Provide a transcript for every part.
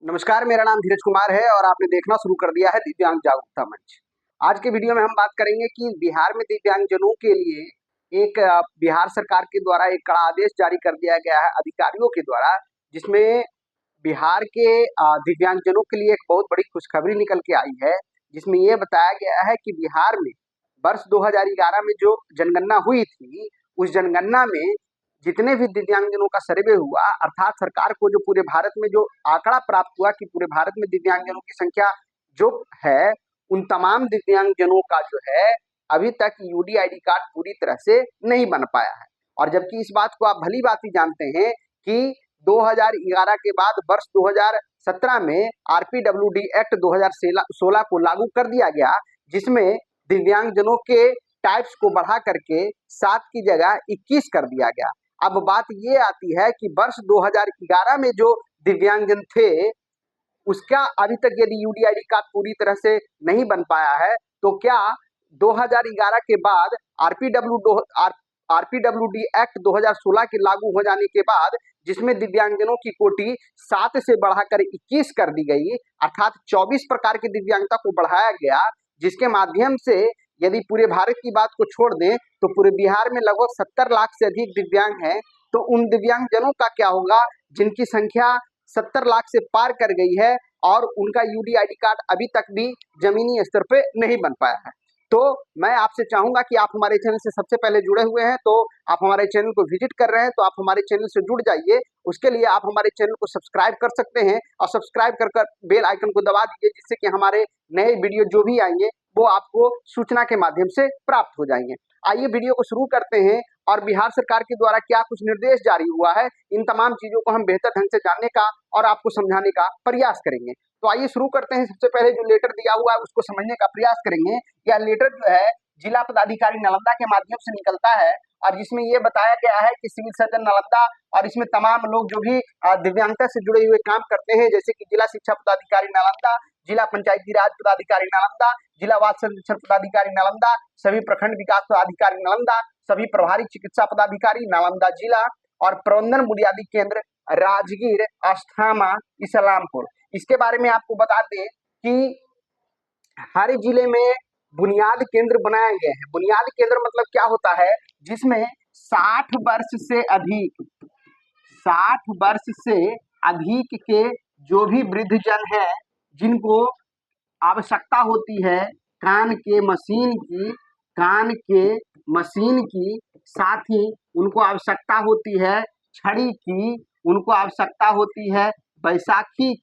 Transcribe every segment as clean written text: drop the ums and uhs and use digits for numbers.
नमस्कार, मेरा नाम धीरज कुमार है और आपने देखना शुरू कर दिया है दिव्यांग जागरूकता मंच। आज के वीडियो में हम बात करेंगे कि बिहार में दिव्यांगजनों के लिए एक बिहार सरकार के द्वारा एक कड़ा आदेश जारी कर दिया गया है अधिकारियों के द्वारा, जिसमें बिहार के दिव्यांगजनों के लिए एक बहुत बड़ी खुशखबरी निकल के आई है। जिसमें ये बताया गया है कि बिहार में वर्ष 2011 में जो जनगणना हुई थी, उस जनगणना में जितने भी दिव्यांगजनों का सर्वे हुआ, अर्थात सरकार को जो पूरे भारत में जो आंकड़ा प्राप्त हुआ कि पूरे भारत में दिव्यांगजनों की संख्या जो है, उन तमाम दिव्यांगजनों का जो है अभी तक यूडीआईडी कार्ड पूरी तरह से नहीं बन पाया है। और जबकि इस बात को आप भली बात ही जानते हैं कि 2011 के बाद वर्ष 2017 में आरपीडब्ल्यूडी एक्ट 2016 को लागू कर दिया गया, जिसमें दिव्यांगजनों के टाइप्स को बढ़ा करके 7 की जगह 21 कर दिया गया। अब बात ये आती है कि वर्ष 2011 में जो दिव्यांगजन थे, उसका अभी तक यदि यूडीआईडी कार्ड पूरी तरह से नहीं बन पाया है, तो क्या 2011 के बाद आरपीडब्ल्यूडी एक्ट 2016 के लागू हो जाने के बाद, जिसमें दिव्यांगजनों की कोटि 7 से बढ़ाकर 21 कर दी गई, अर्थात 24 प्रकार की दिव्यांगता को बढ़ाया गया, जिसके माध्यम से यदि पूरे भारत की बात को छोड़ दें तो पूरे बिहार में लगभग 70 लाख से अधिक दिव्यांग हैं। तो उन दिव्यांगजनों का क्या होगा जिनकी संख्या 70 लाख से पार कर गई है और उनका यूडीआईडी कार्ड अभी तक भी जमीनी स्तर पे नहीं बन पाया है। तो मैं आपसे चाहूंगा कि आप हमारे चैनल से सबसे पहले जुड़े हुए हैं, तो आप हमारे चैनल को विजिट कर रहे हैं, तो आप हमारे चैनल से जुड़ जाइए। उसके लिए आप हमारे चैनल को सब्सक्राइब कर सकते हैं और सब्सक्राइब कर बेल आइकन को दबा दीजिए, जिससे कि हमारे नए वीडियो जो भी आएंगे वो आपको सूचना के माध्यम से प्राप्त हो जाएंगे। आइए वीडियो को शुरू करते हैं और बिहार सरकार के द्वारा क्या कुछ निर्देश जारी हुआ है, इन तमाम चीजों को हम बेहतर ढंग से जानने का और आपको समझाने का प्रयास करेंगे। तो आइए शुरू करते हैं। सबसे पहले जो लेटर दिया हुआ है उसको समझने का प्रयास करेंगे। यह लेटर जो है जिला पदाधिकारी नालंदा के माध्यम से निकलता है और जिसमें ये बताया गया है कि सिविल सर्जन नालंदा और इसमें तमाम लोग जो भी दिव्यांगता से जुड़े हुए काम करते हैं, जैसे कि जिला शिक्षा पदाधिकारी नालंदा, जिला पंचायती राज पदाधिकारी नालंदा, जिला वार्ड संरक्षण पदाधिकारी नालंदा, सभी प्रखंड विकास पदाधिकारी नालंदा, सभी प्रभारी चिकित्सा पदाधिकारी नालंदा जिला और प्रबंधन बुनियादी केंद्र राजगीर, अस्थामा, इस्लामपुर। इसके बारे में आपको बता दें कि हर जिले में बुनियाद केंद्र बनाए गए हैं। बुनियाद केंद्र मतलब क्या होता है, जिसमें 60 वर्ष से अधिक के जो भी वृद्धजन है, जिनको आवश्यकता होती है कान के मशीन की, साथ ही उनको आवश्यकता होती है छड़ी की, उनको आवश्यकता होती है बैसाखी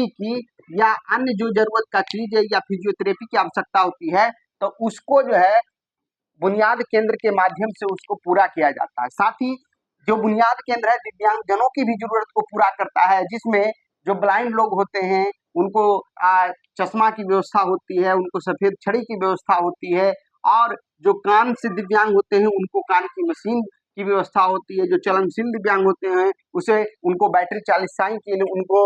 की या अन्य जो जरूरत का चीज है या फिजियोथेरेपी की आवश्यकता होती है, तो उसको जो है बुनियाद केंद्र के माध्यम से उसको पूरा किया जाता है। साथ ही जो बुनियाद केंद्र है दिव्यांगजनों की भी जरूरत को पूरा करता है, जिसमें जो ब्लाइंड लोग होते हैं उनको चश्मा की व्यवस्था होती है, उनको सफेद छड़ी की व्यवस्था होती है, और जो कान से दिव्यांग होते हैं उनको कान की मशीन की व्यवस्था होती है, जो चलनशील दिव्यांग होते हैं उसे उनको बैटरी चालित साइकिल, उनको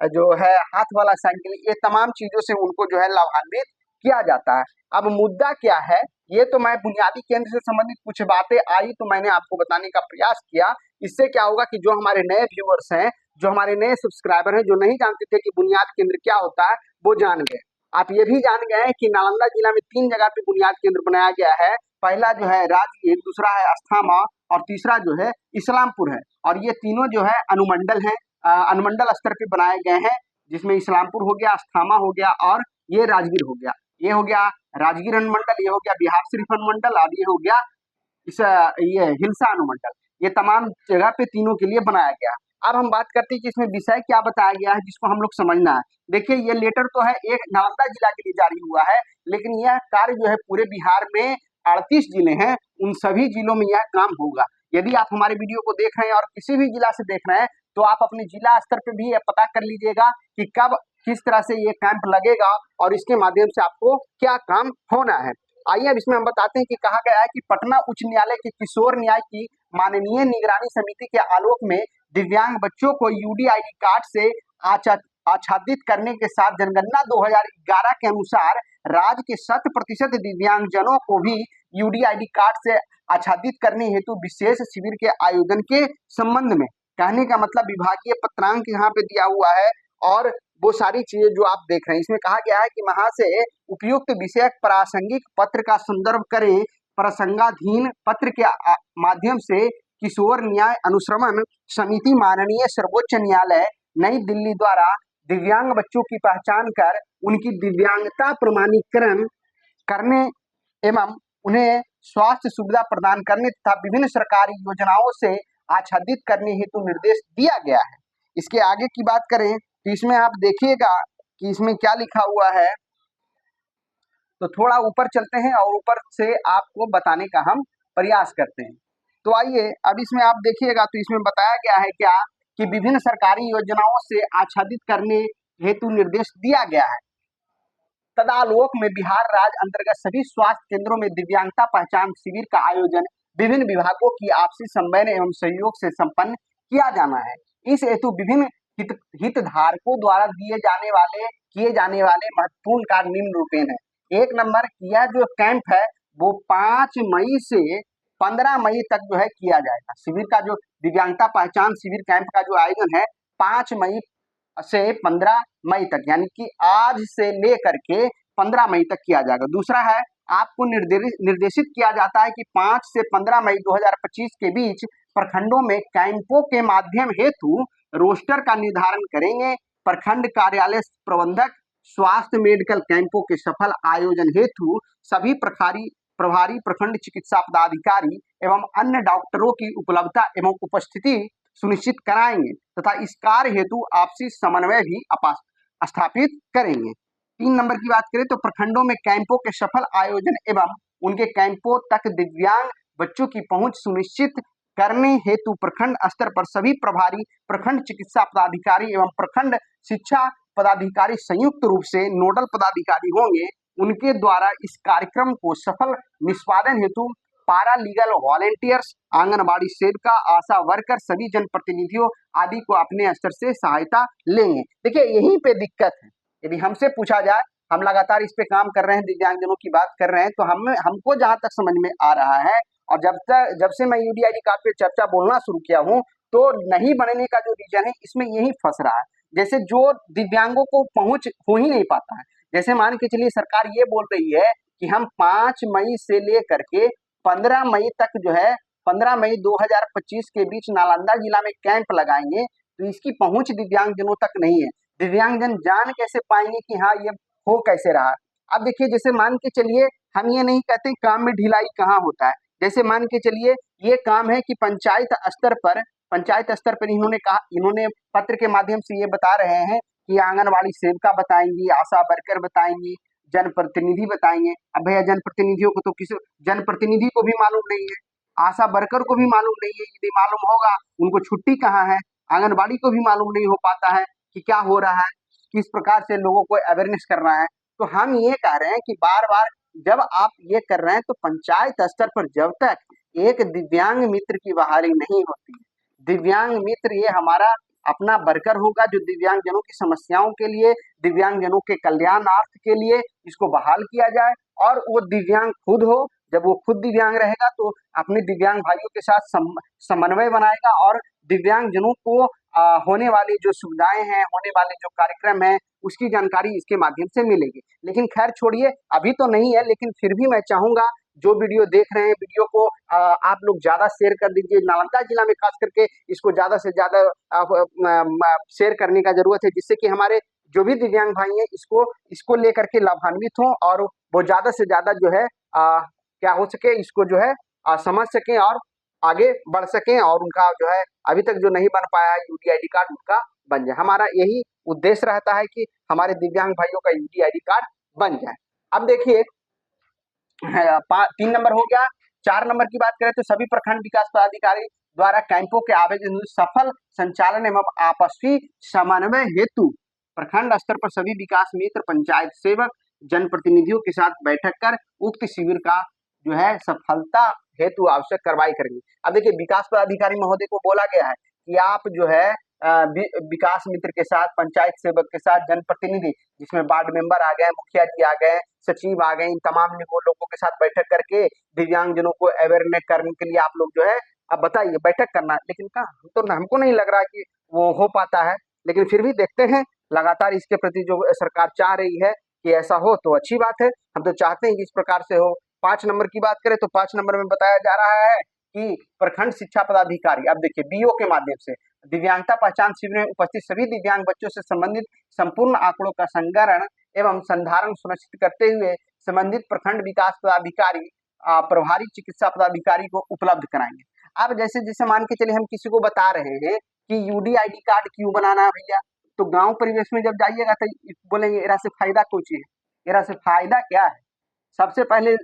जो है हाथ वाला साइकिल, ये तमाम चीजों से उनको जो है लाभान्वित किया जाता है। अब मुद्दा क्या है, ये तो मैं बुनियादी केंद्र से संबंधित कुछ बातें आई तो मैंने आपको बताने का प्रयास किया। इससे क्या होगा कि जो हमारे नए व्यूअर्स हैं, जो हमारे नए सब्सक्राइबर हैं, जो नहीं जानते थे कि बुनियाद केंद्र क्या होता है, वो जान गए। आप ये भी जान गए हैं कि नालंदा जिला में 3 जगह पे बुनियाद केंद्र बनाया गया है। पहला जो है राजगीर, दूसरा है अस्थामा और तीसरा जो है इस्लामपुर है। और ये तीनों जो है अनुमंडल हैं, अनुमंडल स्तर पे बनाए गए हैं, जिसमें इस्लामपुर हो गया, अस्थामा हो गया और ये राजगीर हो गया। ये हो गया राजगीर अनुमंडल, ये हो गया बिहार शरीफ अनुमंडल और ये हो गया ये हिलसा अनुमंडल। ये तमाम जगह पे तीनों के लिए बनाया गया। अब हम बात करते हैं कि इसमें विषय क्या बताया गया है, जिसको हम लोग समझना है। देखिए, ये लेटर तो है एक नालंदा जिला के लिए जारी हुआ है, लेकिन यह कार्य जो है पूरे बिहार में 38 जिले हैं, उन सभी जिलों में यह काम होगा। यदि आप हमारे वीडियो को देख रहे हैं और किसी भी जिला से देख रहे हैं, तो आप अपने जिला स्तर पे भी यह पता कर लीजिएगा कि कब किस तरह से ये कैंप लगेगा और इसके माध्यम से आपको क्या काम होना है। आइए अब इसमें हम बताते हैं कि कहा गया है कि पटना उच्च न्यायालय के किशोर न्याय की माननीय निगरानी समिति के आलोक में दिव्यांग बच्चों को यूडीआईडी कार्ड से आच्छादित करने के साथ जनगणना 2011 के अनुसार राज्य के 100% दिव्यांगजनों को भी यूडीआईडी कार्ड से आच्छादित करने हेतु विशेष शिविर के आयोजन के संबंध में कहने का मतलब विभागीय पत्रांक यहाँ पे दिया हुआ है और वो सारी चीजें जो आप देख रहे हैं। इसमें कहा गया है कि वहां से उपयुक्त विषयक प्रासंगिक पत्र का संदर्भ करें, प्रसंगाधीन पत्र के माध्यम से किशोर न्याय अनुश्रवण समिति माननीय सर्वोच्च न्यायालय नई दिल्ली द्वारा दिव्यांग बच्चों की पहचान कर उनकी दिव्यांगता प्रमाणीकरण करने एवं उन्हें स्वास्थ्य सुविधा प्रदान करने तथा विभिन्न सरकारी योजनाओं से आच्छादित करने हेतु निर्देश दिया गया है। इसके आगे की बात करें तो इसमें आप देखिएगा कि इसमें क्या लिखा हुआ है। तो थोड़ा ऊपर चलते हैं और ऊपर से आपको बताने का हम प्रयास करते हैं। तो आइए अब इसमें आप देखिएगा तो इसमें बताया गया है क्या कि विभिन्न सरकारी योजनाओं से आच्छादित करने हेतु निर्देश दिया गया है। तदालोक में बिहार राज्य अंतर्गत सभी स्वास्थ्य केंद्रों में दिव्यांगता पहचान शिविर का आयोजन विभिन्न विभागों की आपसी समन्वय एवं सहयोग से संपन्न किया जाना है। इस हेतु विभिन्न हितधारकों द्वारा किए जाने वाले महत्वपूर्ण कार्य निम्न रूपेण है। 1 नंबर, यह जो कैंप है वो 5 मई से 15 मई तक जो है किया जाएगा। शिविर का जो दिव्यांगता पहचान शिविर कैंप का जो आयोजन है 5 मई से 15 मई तक, यानी कि आज से लेकर के 15 मई तक किया जाएगा। दूसरा है, आपको निर्देशित किया जाता है कि 5 से 15 मई 2025 के बीच प्रखंडों में कैंपों के माध्यम हेतु रोस्टर का निर्धारण करेंगे। प्रखंड कार्यालय प्रबंधक स्वास्थ्य मेडिकल कैंपों के सफल आयोजन हेतु सभी प्रभारी प्रखंड चिकित्सा पदाधिकारी एवं अन्य डॉक्टरों की उपलब्धता एवं उपस्थिति सुनिश्चित कराएंगे तथा इस कार्य हेतु आपसी समन्वय भी स्थापित करेंगे। 3 नंबर की बात करें तो प्रखंडों में कैंपों के सफल आयोजन एवं उनके कैंपों तक दिव्यांग बच्चों की पहुंच सुनिश्चित करने हेतु प्रखंड स्तर पर सभी प्रभारी प्रखंड चिकित्सा पदाधिकारी एवं प्रखंड शिक्षा पदाधिकारी संयुक्त रूप से नोडल पदाधिकारी होंगे। उनके द्वारा इस कार्यक्रम को सफल निष्पादन हेतु पारा लीगल वॉलेंटियर्स, आंगनबाड़ी सेविका, आशा वर्कर, सभी जनप्रतिनिधियों आदि को अपने स्तर से सहायता लेंगे। देखिए यहीं पे दिक्कत है। यदि हमसे पूछा जाए, हम लगातार इस पे काम कर रहे हैं, दिव्यांगजनों की बात कर रहे हैं, तो हमको जहां तक समझ में आ रहा है और जब से मैं यूडीआईडी कार्ड पे चर्चा बोलना शुरू किया हूं तो नहीं बनने का जो रीजन है इसमें यही फंस रहा है। जैसे जो दिव्यांगों को पहुंच हो ही नहीं पाता है। जैसे मान के चलिए सरकार ये बोल रही है कि हम 5 मई से लेकर के 15 मई तक जो है 15 मई 2025 के बीच नालंदा जिला में कैंप लगाएंगे, तो इसकी पहुंच दिव्यांगजनों तक नहीं है। दिव्यांगजन जान कैसे पाएंगे कि हाँ ये हो कैसे रहा। अब देखिए जैसे मान के चलिए, हम ये नहीं कहते काम में ढिलाई कहाँ होता है। जैसे मान के चलिए ये काम है कि पंचायत स्तर पर इन्होंने पत्र के माध्यम से ये बता रहे हैं कि आंगनबाड़ी सेविका बताएंगी, आशा वर्कर बताएंगी, जनप्रतिनिधि बताएंगे। अब भैया जनप्रतिनिधियों को तो जनप्रतिनिधि को भी मालूम नहीं है, आशा वर्कर को भी मालूम नहीं है। यदि मालूम होगा उनको छुट्टी कहाँ है, आंगनबाड़ी को भी मालूम नहीं हो पाता है कि क्या हो रहा है, किस प्रकार से लोगों को अवेयरनेस करना है। तो हम ये कह रहे हैं कि बार बार जब आप ये कर रहे हैं तो पंचायत स्तर पर जब तक एक दिव्यांग मित्र की बहाली नहीं होती है, दिव्यांग मित्र ये हमारा अपना वर्कर होगा जो दिव्यांगजनों की समस्याओं के लिए, दिव्यांगजनों के कल्याणार्थ के लिए इसको बहाल किया जाए और वो दिव्यांग खुद हो। जब वो खुद दिव्यांग रहेगा तो अपने दिव्यांग भाइयों के साथ समन्वय बनाएगा और दिव्यांगजनों को होने वाली जो सुविधाएं हैं, होने वाले जो कार्यक्रम हैं, उसकी जानकारी इसके माध्यम से मिलेगी। लेकिन खैर छोड़िए, अभी तो नहीं है, लेकिन फिर भी मैं चाहूंगा जो वीडियो देख रहे हैं, वीडियो को आप लोग ज्यादा शेयर कर दीजिए। नालंदा जिला में खास करके इसको ज्यादा से ज्यादा शेयर करने का जरूरत है, जिससे कि हमारे जो भी दिव्यांग भाई हैं इसको लेकर के लाभान्वित हों और वो ज्यादा से ज्यादा जो है क्या हो सके इसको जो है समझ सकें और आगे बढ़ सकें और उनका जो है अभी तक जो नहीं बन पाया है यूडीआईडी कार्ड उनका बन जाए। हमारा यही उद्देश्य रहता है कि हमारे दिव्यांग भाइयों का यूडीआईडी कार्ड बन जाए। अब देखिए 3 नंबर हो गया। 4 नंबर की बात करें तो सभी प्रखंड विकास पदाधिकारी द्वारा कैंपों के आयोजन सफल संचालन एवं आपसी समन्वय हेतु प्रखंड स्तर पर सभी विकास मित्र, पंचायत सेवक, जनप्रतिनिधियों के साथ बैठक कर उक्त शिविर का जो है सफलता हेतु आवश्यक कार्रवाई करेंगे। अब देखिए विकास पदाधिकारी महोदय को बोला गया है कि आप जो है विकास मित्र के साथ, पंचायत सेवक के साथ, जनप्रतिनिधि जिसमें वार्ड मेंबर आ गए, मुखिया जी आ गए, सचिव आ गए, इन तमाम लोगों के साथ बैठक करके दिव्यांगजनों को अवेयरनेस करने के लिए आप लोग जो है अब बताइए बैठक करना, लेकिन कहाँ, हमको नहीं लग रहा कि वो हो पाता है। लेकिन फिर भी देखते हैं, लगातार इसके प्रति जो सरकार चाह रही है कि ऐसा हो तो अच्छी बात है। हम तो चाहते हैं कि इस प्रकार से हो। 5 नंबर की बात करें तो 5 नंबर में बताया जा रहा है कि प्रखंड शिक्षा पदाधिकारी, अब देखिए बीओ के माध्यम से दिव्यांगता पहचान शिविर में उपस्थित सभी दिव्यांग बच्चों से संबंधित संपूर्ण आंकड़ों का संग्रहण एवं संधारण सुनिश्चित करते हुए संबंधित प्रखंड विकास पदाधिकारी प्रभारी चिकित्सा पदाधिकारी को उपलब्ध कराएंगे। अब जैसे जैसे मान के चलिए हम किसी को बता रहे हैं कि यूडीआईडी कार्ड क्यों बनाना है भैया, तो गांव परिवेश में जब जाइएगा तो बोलेंगे एरा से फायदा कुछ है, एरा से फायदा क्या है। सबसे पहले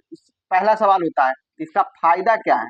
पहला सवाल होता है इसका फायदा क्या है,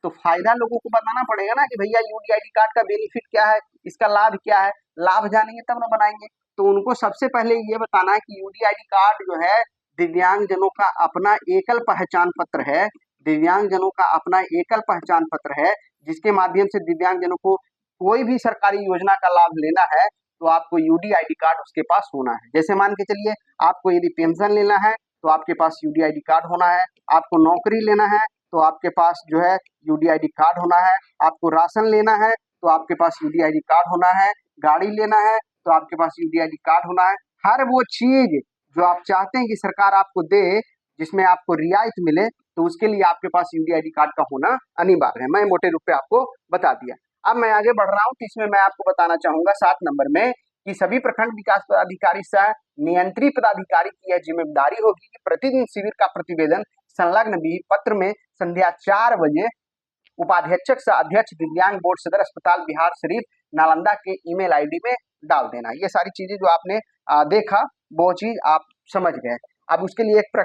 तो फायदा लोगों को बताना पड़ेगा ना कि भैया यूडीआईडी कार्ड का बेनिफिट क्या है, इसका लाभ क्या है। लाभ जानेंगे तब ना बनाएंगे। तो उनको सबसे पहले ये बताना है कि यूडीआईडी कार्ड जो है दिव्यांगजनों का अपना एकल पहचान पत्र है, दिव्यांगजनों का अपना एकल पहचान पत्र है, जिसके माध्यम से दिव्यांगजनों को कोई भी सरकारी योजना का लाभ लेना है तो आपको यूडीआईडी कार्ड उसके पास होना है। जैसे मान के चलिए आपको यदि पेंशन लेना है तो आपके पास यूडीआईडी कार्ड होना है, आपको नौकरी लेना है तो आपके पास जो है यूडीआईडी कार्ड होना है, आपको राशन लेना है तो आपके पास यूडीआईडी कार्ड होना है, गाड़ी लेना है तो आपके पास यूडीआईडी कार्ड होना है। हर वो चीज जो आप चाहते हैं कि सरकार आपको दे, जिसमें आपको रियायत मिले, तो उसके लिए आपके पास यूडीआईडी कार्ड का होना अनिवार्य है। मैं मोटे रूप पे आपको बता दिया। अब मैं आगे बढ़ रहा हूँ, तो इसमें मैं आपको बताना चाहूंगा 7 नंबर में कि सभी प्रखंड विकास पदाधिकारी सह नियंत्री पदाधिकारी की यह जिम्मेदारी होगी कि प्रतिदिन शिविर का प्रतिवेदन संलग्न भी पत्र में संध्या 4 बजे उपाध्यक्ष से अध्यक्ष दिव्यांग बोर्ड सदर अस्पताल बिहार शरीफ नालंदा के ईमेल आईडी में डाल देना। ये सारी चीजें जो आपने देखा वो चीज आप समझ गए। अब उसके लिए एक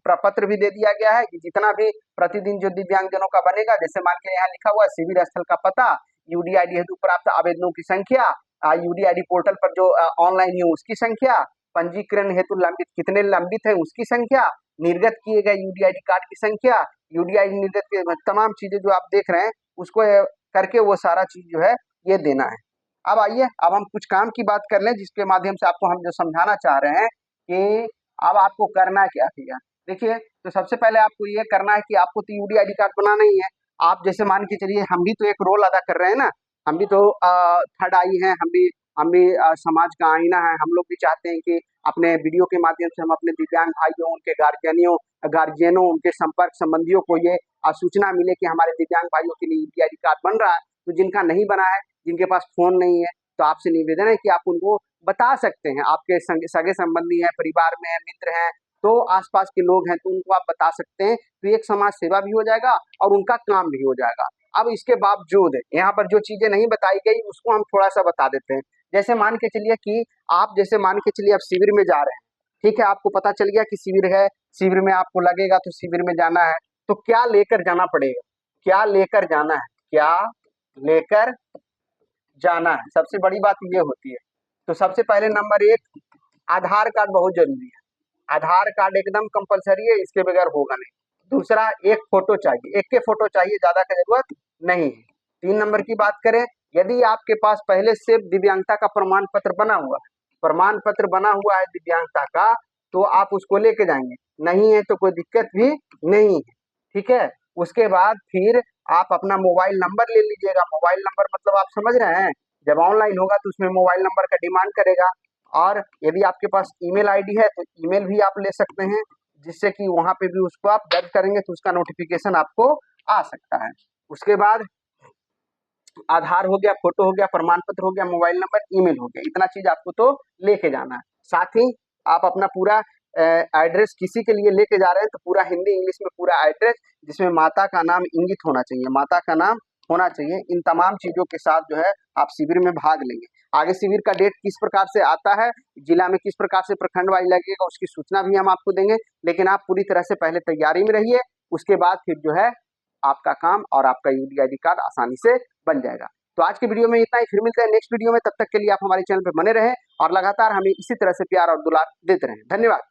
प्रपत्र भी दे दिया गया है कि जितना भी प्रतिदिन जो दिव्यांगजनों का बनेगा, जैसे मान के यहाँ लिखा हुआ है शिविर स्थल का पता, यूडीआईडी हेतु प्राप्त आवेदनों की संख्या, यूडीआईडी पोर्टल पर जो ऑनलाइन है उसकी संख्या, पंजीकरण हेतु लंबित कितने लंबित है उसकी संख्या, निर्गत किए गए यूडीआईडी कार्ड की संख्या, यूडीआईडी निर्गत के तमाम चीजें जो आप देख रहे हैं उसको करके वो सारा चीज जो है ये देना है। अब आइए, अब हम कुछ काम की बात कर लें जिसके माध्यम से आपको हम जो समझाना चाह रहे हैं कि अब आपको करना क्या है। देखिए, तो सबसे पहले आपको ये करना है कि आपको तो यूडीआईडी कार्ड बनाना ही है। आप जैसे मान के चलिए हम भी तो एक रोल अदा कर रहे हैं ना, हम भी तो थर्ड आई हैं, हम भी समाज का आईना है। हम लोग भी चाहते हैं कि अपने वीडियो के माध्यम से हम अपने दिव्यांग भाइयों, उनके गार्जियनों, उनके संपर्क संबंधियों को ये सूचना मिले कि हमारे दिव्यांग भाइयों के लिए यूडीआईडी कार्ड बन रहा है। तो जिनका नहीं बना है, जिनके पास फोन नहीं है, तो आपसे निवेदन है कि आप उनको बता सकते हैं। आपके सगे संबंधी हैं, परिवार में मित्र हैं, तो आसपास के लोग हैं, तो उनको आप बता सकते हैं। तो एक समाज सेवा भी हो जाएगा और उनका काम भी हो जाएगा। अब इसके बावजूद यहाँ पर जो चीजें नहीं बताई गई उसको हम थोड़ा सा बता देते हैं। जैसे मान के चलिए कि आप जैसे मान के चलिए आप शिविर में जा रहे हैं, ठीक है, आपको पता चल गया कि शिविर है, शिविर में आपको लगेगा तो शिविर में जाना है, तो क्या लेकर जाना पड़ेगा, क्या लेकर जाना है, क्या लेकर जाना है, सबसे बड़ी बात ये होती है। तो सबसे पहले नंबर 1 आधार कार्ड बहुत जरूरी है। आधार कार्ड एकदम कंपलसरी है, इसके बगैर होगा नहीं। दूसरा, एक फोटो चाहिए, एक के फोटो चाहिए, ज्यादा की जरूरत नहीं है। 3 नंबर की बात करें, यदि आपके पास पहले से दिव्यांगता का प्रमाण पत्र बना हुआ है, प्रमाण पत्र बना हुआ है दिव्यांगता का, तो आप उसको लेके जाएंगे। नहीं है तो कोई दिक्कत भी नहीं है, ठीक है। उसके बाद फिर आप अपना मोबाइल नंबर ले लीजिएगा। मोबाइल नंबर मतलब आप समझ रहे हैं, जब ऑनलाइन होगा तो उसमें मोबाइल नंबर का डिमांड करेगा। और यदि आपके पास ईमेल आईडी है तो ईमेल भी आप ले सकते हैं, जिससे कि वहां पे भी उसको आप दर्ज करेंगे तो उसका नोटिफिकेशन आपको आ सकता है। उसके बाद आधार हो गया, फोटो हो गया, प्रमाण पत्र हो गया, मोबाइल नंबर, ईमेल हो गया, इतना चीज आपको तो लेके जाना है। साथ ही आप अपना पूरा एड्रेस किसी के लिए लेके जा रहे हैं तो पूरा हिंदी इंग्लिश में पूरा एड्रेस, जिसमें माता का नाम इंगित होना चाहिए, माता का नाम होना चाहिए। इन तमाम चीजों के साथ जो है आप शिविर में भाग लेंगे। आगे शिविर का डेट किस प्रकार से आता है, जिला में किस प्रकार से प्रखंड वाइज लगेगा, उसकी सूचना भी हम आपको देंगे। लेकिन आप पूरी तरह से पहले तैयारी में रहिए, उसके बाद फिर जो है आपका काम और आपका यूडीआईडी कार्ड आसानी से बन जाएगा। तो आज की वीडियो में इतना ही, फिर मिलते हैं नेक्स्ट वीडियो में। तब तक के लिए आप हमारे चैनल पर बने रहें और लगातार हमें इसी तरह से प्यार और दुलार देते रहें। धन्यवाद।